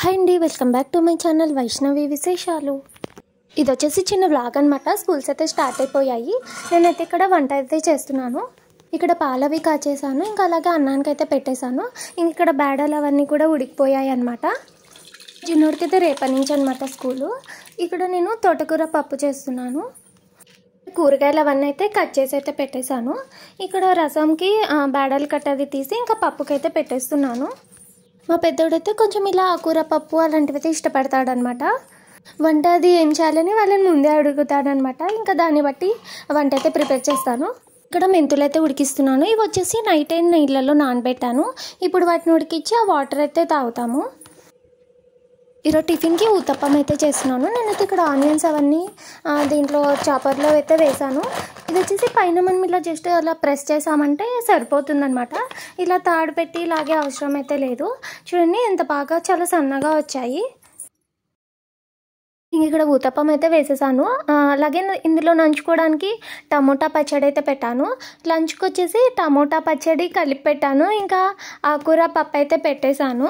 Hi అండి, welcome back to my channel Vaishnavi విశేషాలు. ఇది వచ్చేసి చిన్న వ్లాగ్ అనమాట. స్కూల్స్ అయితే స్టార్ట్ అయిపోయాయి. నేనైతే ఇక్కడ వంట అయితే చేస్తున్నాను. ఇక్కడ పాలవి కాచేసాను, ఇంకా అలాగే అన్నానికి అయితే పెట్టేశాను. ఇక్కడ బేడలు అవన్నీ కూడా ఉడికిపోయాయి అనమాట. చిన్నోడికి అయితే రేపటి నుంచి అనమాట స్కూలు. ఇక్కడ నేను తోటకూర పప్పు చేస్తున్నాను. కూరగాయలు అవన్నీ అయితే కట్ చేసి అయితే పెట్టేశాను. ఇక్కడ రసంకి బేడలు కట్టది తీసి ఇంకా పప్పుకైతే పెట్టేస్తున్నాను. మా పెద్దోడైతే కొంచెం ఇలా ఆకుకూర పప్పు అలాంటివి అయితే ఇష్టపడతాడనమాట. వంట అది ఏం చేయాలని వాళ్ళని ముందే అడుగుతాడనమాట. ఇంకా దాన్ని బట్టి వంట అయితే ప్రిపేర్ చేస్తాను. ఇక్కడ మెంతులు అయితే ఉడికిస్తున్నాను. ఇవి వచ్చేసి నైట్ అయిన నీళ్ళలో నానబెట్టాను. ఇప్పుడు వాటిని ఉడికించి ఆ వాటర్ అయితే తాగుతాము. ఈరోజు టిఫిన్కి ఊతప్పం అయితే చేస్తున్నాను. నేనైతే ఇక్కడ ఆనియన్స్ అవన్నీ దీంట్లో చాపర్లో అయితే వేసాను. ఇది వచ్చేసి పైన మనం ఇలా జస్ట్ అలా ప్రెస్ చేసామంటే సరిపోతుందనమాట. ఇలా తాడు పెట్టి ఇలాగే అవసరం అయితే లేదు. చూడండి ఎంత బాగా చాలా సన్నగా వచ్చాయి. ఇక్కడ ఊతప్పం అయితే వేసేసాను. అలాగే ఇందులో నంచుకోవడానికి టమోటా పచ్చడి అయితే పెట్టాను. లంచ్కి వచ్చేసి టమోటా పచ్చడి కలిపి పెట్టాను. ఇంకా ఆకుకూర పప్పు అయితే పెట్టేశాను.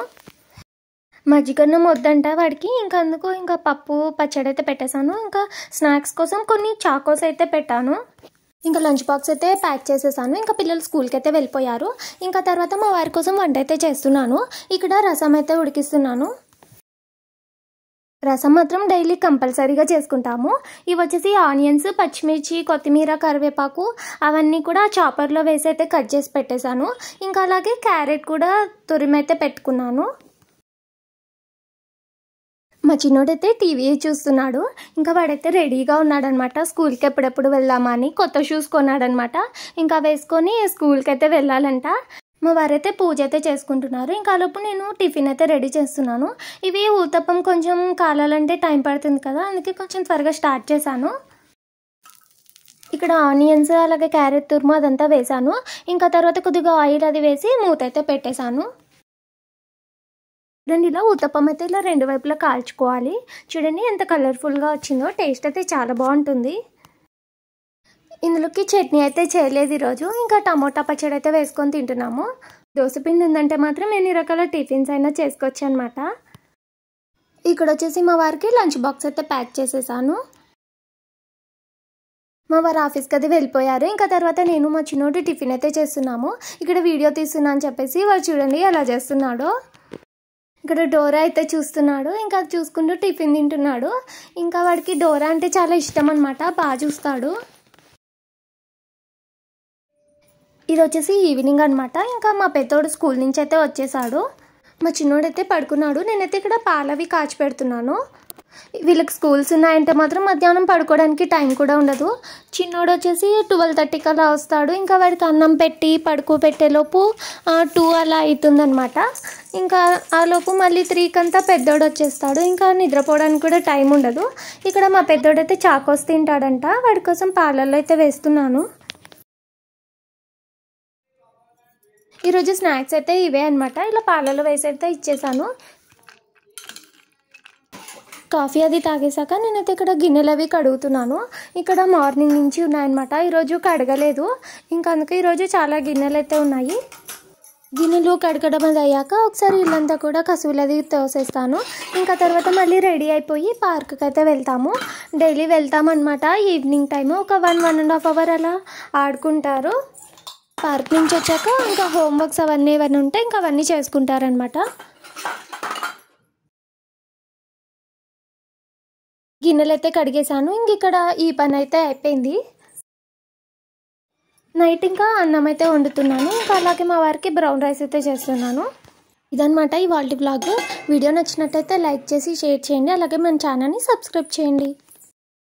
మజ్జిగన్నం వద్దంట వాడికి, ఇంకా అందుకు ఇంకా పప్పు పచ్చడి అయితే పెట్టేశాను. ఇంకా స్నాక్స్ కోసం కొన్ని చాకోస్ అయితే పెట్టాను. ఇంకా లంచ్ బాక్స్ అయితే ప్యాక్ చేసేసాను. ఇంకా పిల్లలు స్కూల్కి అయితే వెళ్ళిపోయారు. ఇంకా తర్వాత మా వారి కోసం వంట అయితే చేస్తున్నాను. ఇక్కడ రసం అయితే ఉడికిస్తున్నాను. రసం మాత్రం డైలీ కంపల్సరీగా చేసుకుంటాము. ఇవి వచ్చేసి ఆనియన్స్, పచ్చిమిర్చి, కొత్తిమీర, కరివేపాకు అవన్నీ కూడా చాపర్లో వేసి అయితే కట్ చేసి పెట్టేశాను. ఇంకా అలాగే క్యారెట్ కూడా తురిమైతే పెట్టుకున్నాను. మా చిన్నోడైతే టీవీ చూస్తున్నాడు. ఇంకా వాడైతే రెడీగా ఉన్నాడనమాట. స్కూల్కి ఎప్పుడెప్పుడు వెళ్దామా అని కొత్త షూస్ కొన్నాడనమాట. ఇంకా వేసుకొని స్కూల్కి అయితే వెళ్ళాలంట. మా వారైతే పూజ అయితే చేసుకుంటున్నారు. ఇంకా లోపు నేను టిఫిన్ అయితే రెడీ చేస్తున్నాను. ఇవి ఊతప్పం కొంచెం కాలాలంటే టైం పడుతుంది కదా, అందుకే కొంచెం త్వరగా స్టార్ట్ చేశాను. ఇక్కడ ఆనియన్స్ అలాగే క్యారెట్ తురుము అదంతా వేసాను. ఇంకా తర్వాత కొద్దిగా ఆయిల్ అది వేసి మూత అయితే పెట్టేశాను. చూడండి, ఇలా ఊతప్పం అయితే ఇలా రెండు వైపులా కాల్చుకోవాలి. చూడండి ఎంత కలర్ఫుల్గా వచ్చిందో. టేస్ట్ అయితే చాలా బాగుంటుంది. ఇందులోకి చట్నీ అయితే చేయలేదు ఈరోజు. ఇంకా టమోటా పచ్చడి అయితే వేసుకొని తింటున్నాము. దోసపిండి ఉందంటే మాత్రం ఎన్ని రకాల టిఫిన్స్ అయినా చేసుకోవచ్చు అనమాట. ఇక్కడ వచ్చేసి మా వారికి లంచ్ బాక్స్ అయితే ప్యాక్ చేసేసాను. మా వారు ఆఫీస్కి అది వెళ్ళిపోయారు. ఇంకా తర్వాత నేను మా చిన్నోడు టిఫిన్ అయితే చేస్తున్నాము. ఇక్కడ వీడియో తీస్తున్నా అని చెప్పేసి వాడు చూడండి ఎలా చేస్తున్నాడో. ఇక్కడ డోరా అయితే చూస్తున్నాడు. ఇంకా అది చూసుకుంటూ టిఫిన్ తింటున్నాడు. ఇంకా వాడికి డోరా అంటే చాలా ఇష్టం అనమాట. బాగా చూస్తాడు. ఇది వచ్చేసి ఈవినింగ్ అనమాట. ఇంకా మా పెద్దోడు స్కూల్ నుంచి అయితే వచ్చేసాడు. మా చిన్నోడైతే పడుకున్నాడు. నేనైతే ఇక్కడ పాలవి కాచి పెడుతున్నాను. వీళ్ళకి స్కూల్స్ ఉన్నాయంటే మాత్రం మధ్యాహ్నం పడుకోవడానికి టైం కూడా ఉండదు. చిన్నోడు వచ్చేసి 12:30 అలా వస్తాడు. ఇంకా వాడికి అన్నం పెట్టి పడుకోబెట్టేలోపు 2 అలా అవుతుందనమాట. ఇంకా ఆ లోపు మళ్ళీ 3 అంతా పెద్దోడు వచ్చేస్తాడు. ఇంకా నిద్రపోవడానికి కూడా టైం ఉండదు. ఇక్కడ మా పెద్దోడైతే చాకోస్ తింటాడంట. వాడి కోసం పాలల్లో అయితే వేస్తున్నాను. ఈరోజు స్నాక్స్ అయితే ఇవే అనమాట. ఇలా పాలలో వేసి అయితే ఇచ్చేసాను. కాఫీ అది తాగేశాక నేనైతే ఇక్కడ గిన్నెలు అవి కడుగుతున్నాను. ఇక్కడ మార్నింగ్ నుంచి ఉన్నాయన్నమాట. ఈరోజు కడగలేదు. ఇంకా అందుకే ఈరోజు చాలా గిన్నెలు అయితే ఉన్నాయి. గిన్నెలు కడగడం అది అయ్యాక ఒకసారి ఇల్లంతా కూడా కసువులది తోసేస్తాను. ఇంకా తర్వాత మళ్ళీ రెడీ అయిపోయి పార్క్కి అయితే వెళ్తాము. డైలీ వెళ్తామన్నమాట. ఈవినింగ్ టైము ఒక 1.5 అవర్ అలా ఆడుకుంటారు. పార్క్ నుంచి వచ్చాక ఇంకా హోంవర్క్స్ అవన్నీ ఉంటే ఇంకా అవన్నీ చేసుకుంటారనమాట. గిన్నెలు అయితే కడిగేశాను. ఇంక ఇక్కడ ఈ పని అయితే అయిపోయింది. నైట్ ఇంకా అన్నం అయితే వండుతున్నాను. ఇంకా అలాగే మా వారికి బ్రౌన్ రైస్ అయితే చేస్తున్నాను. ఇదనమాట ఇవాల్టి వ్లాగ్. వీడియో నచ్చినట్టయితే లైక్ చేసి షేర్ చేయండి. అలాగే మన ఛానల్ని సబ్స్క్రైబ్ చేయండి.